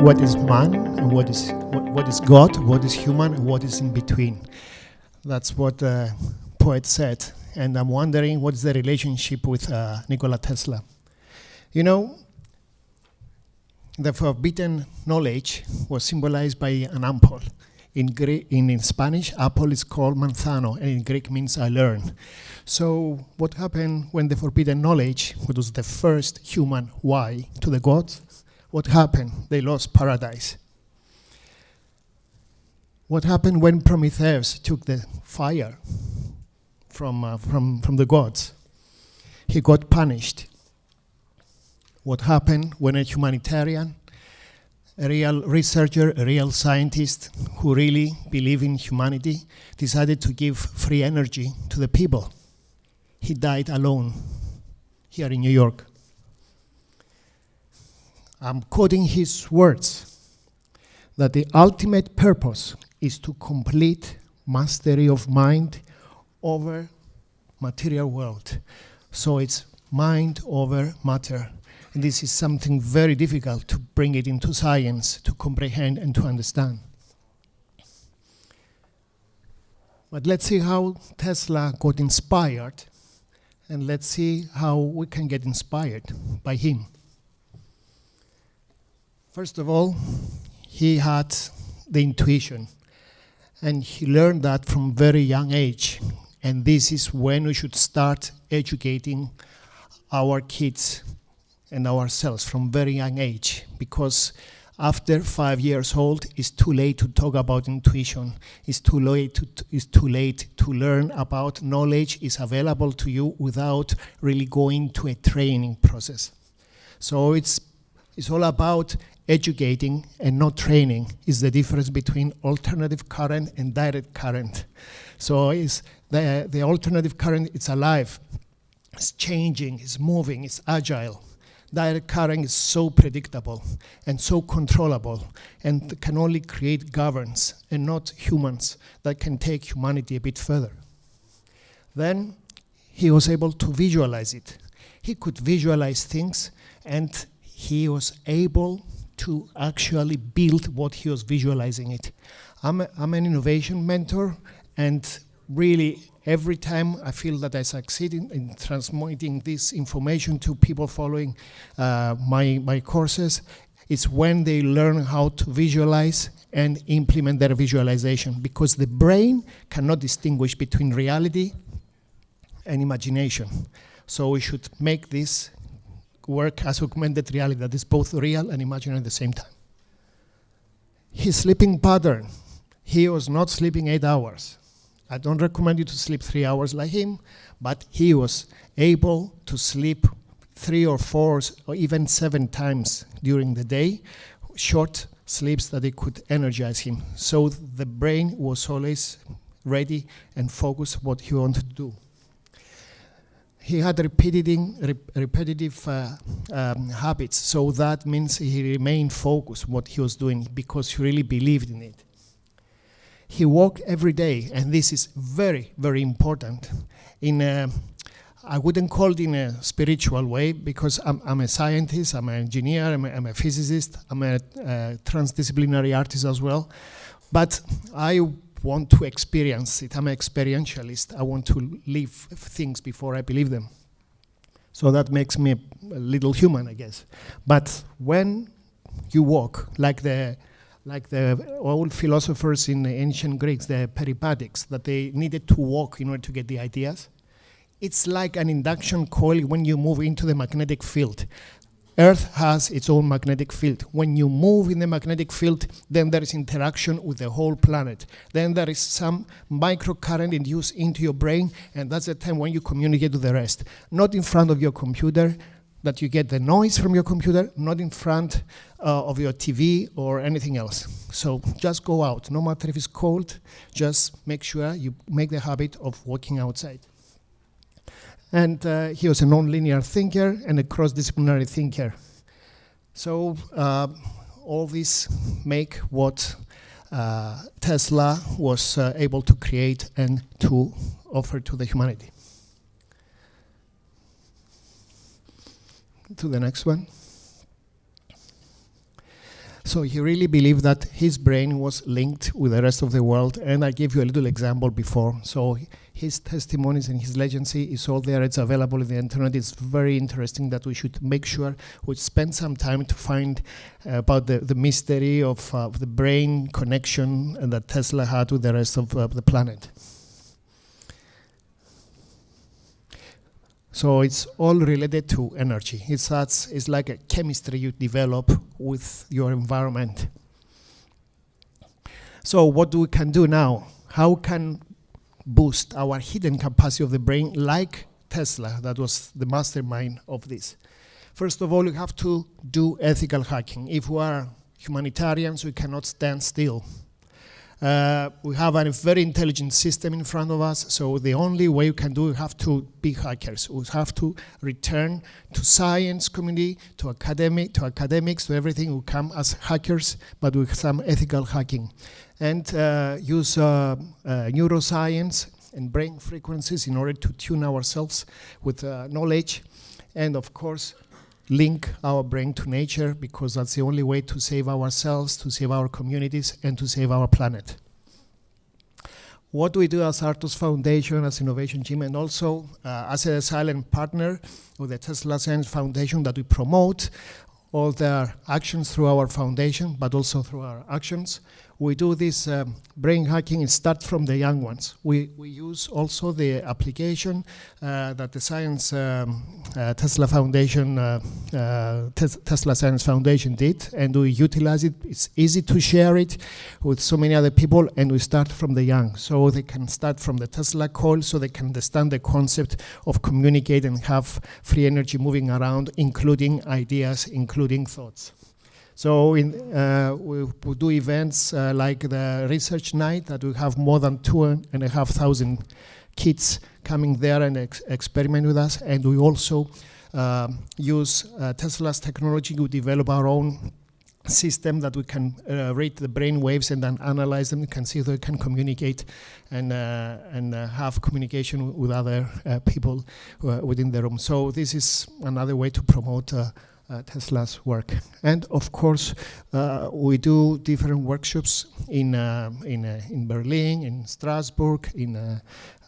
what is man, and what is God, what is human, and what is in between. That's what the poet said. And I'm wondering what's the relationship with Nikola Tesla. You know, the forbidden knowledge was symbolized by an apple. In Spanish, apple is called manzano, and in Greek means I learn. So what happened when the forbidden knowledge, which was the first human why to the gods, what happened? They lost paradise. What happened when Prometheus took the fire from the gods? He got punished. What happened when a humanitarian, a real researcher, a real scientist who really believed in humanity, decided to give free energy to the people? He died alone here in New York. I'm quoting his words, that the ultimate purpose is to complete mastery of mind over material world. So it's mind over matter. And this is something very difficult to bring it into science, to comprehend and to understand. But let's see how Tesla got inspired, and let's see how we can get inspired by him. First of all, he had the intuition, and he learned that from very young age. And this is when we should start educating our kids and ourselves from very young age, because after 5 years old, it's too late to talk about intuition. It's too late to learn about knowledge is available to you without really going to a training process. So it's all about educating and not training. Is the difference between alternative current and direct current. So is the alternative current, it's alive, it's changing, it's moving, it's agile. Direct current is so predictable and so controllable and can only create governs and not humans that can take humanity a bit further. Then he was able to visualize it. He could visualize things, and he was able to actually build what he was visualizing it. I'm an innovation mentor, and really every time I feel that I succeed in transmitting this information to people following my courses, it's when they learn how to visualize and implement their visualization, because the brain cannot distinguish between reality and imagination. So we should make this work as augmented reality, that is both real and imaginary at the same time. His sleeping pattern, he was not sleeping 8 hours. I don't recommend you to sleep 3 hours like him, but he was able to sleep 3 or 4 or even 7 times during the day, short sleeps that they could energize him. So the brain was always ready and focused what he wanted to do. He had repetitive habits, so that means he remained focused what he was doing because he really believed in it. He walked every day, and this is very, very important. I wouldn't call it in a spiritual way, because I'm a scientist, I'm an engineer, I'm a physicist, I'm a transdisciplinary artist as well. But I want to experience it. I'm an experientialist. I want to live things before I believe them. So that makes me a little human, I guess. But when you walk, like the old philosophers in the ancient Greeks, the peripatics, that they needed to walk in order to get the ideas, it's like an induction coil when you move into the magnetic field. Earth has its own magnetic field. When you move in the magnetic field, then there is interaction with the whole planet. Then there is some microcurrent induced into your brain, and that's the time when you communicate with the rest. Not in front of your computer, that you get the noise from your computer, not in front of your TV or anything else. So just go out. No matter if it's cold, just make sure you make the habit of walking outside. And he was a non-linear thinker and a cross-disciplinary thinker. So all this make what Tesla was able to create and to offer to the humanity. To the next one. So he really believed that his brain was linked with the rest of the world, and I gave you a little example before. So his testimonies and his legacy is all there. It's available on the internet. It's very interesting that we should make sure we spend some time to find about the mystery of the brain connection that Tesla had with the rest of the planet. So it's all related to energy. It's like a chemistry you develop with your environment. So what we can do now? How can boost our hidden capacity of the brain like Tesla, that was the mastermind of this? First of all, you have to do ethical hacking. If we are humanitarians, we cannot stand still. We have a very intelligent system in front of us, so the only way we can do it, we have to be hackers. We have to return to science community, to academics, to everything. We come as hackers, but with some ethical hacking. And use neuroscience and brain frequencies in order to tune ourselves with knowledge. And of course, link our brain to nature, because that's the only way to save ourselves, to save our communities, and to save our planet. What we do as Artos Foundation, as Innovation Team, and also as a silent partner with the Tesla Science Foundation, that we promote all their actions through our foundation, but also through our actions. We do this brain hacking and start from the young ones. We use also the application that the Science Tesla Foundation, Tesla Science Foundation did, and we utilize it. It's easy to share it with so many other people, and we start from the young. So they can start from the Tesla coil, so they can understand the concept of communicate and have free energy moving around, including ideas, including thoughts. So we do events like the research night, that we have more than 2,500 kids coming there and experiment with us. And we also use Tesla's technology to develop our own system that we can read the brain waves and then analyze them. We can see if they can communicate and have communication with other people within the room. So this is another way to promote Tesla's work. And of course, we do different workshops in Berlin, in Strasbourg, in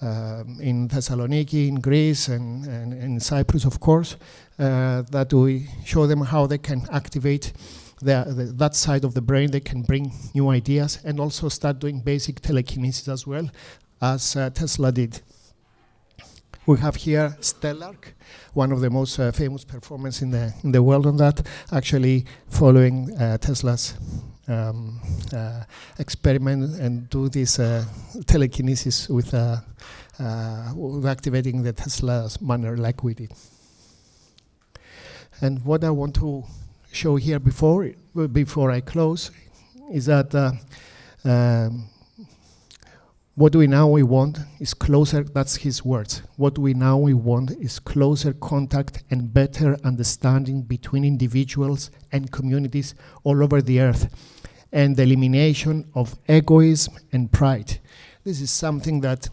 Thessaloniki, in Greece, and in Cyprus, of course, that we show them how they can activate that side of the brain. They can bring new ideas and also start doing basic telekinesis as well, as Tesla did. We have here Stellark, one of the most famous performers in the world on that, actually following Tesla's experiment and do this telekinesis with activating the Tesla's manner like we did. And what I want to show here before I close is that what we want is closer, that's his words. What we want is closer contact and better understanding between individuals and communities all over the earth, and the elimination of egoism and pride. This is something that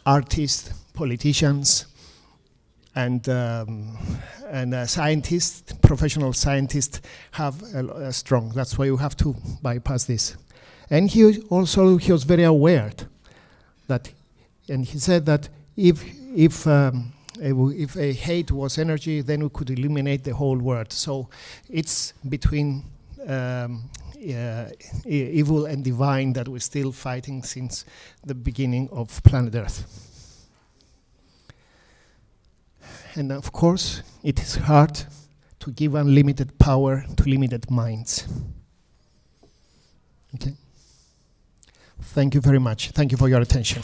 artists, politicians, and scientists, professional scientists have strong. That's why you have to bypass this. And he was very aware that, and he said that if a hate was energy, then we could eliminate the whole world. So it's between evil and divine that we're still fighting since the beginning of planet Earth. And of course, it is hard to give unlimited power to limited minds. Okay. Thank you very much. Thank you for your attention.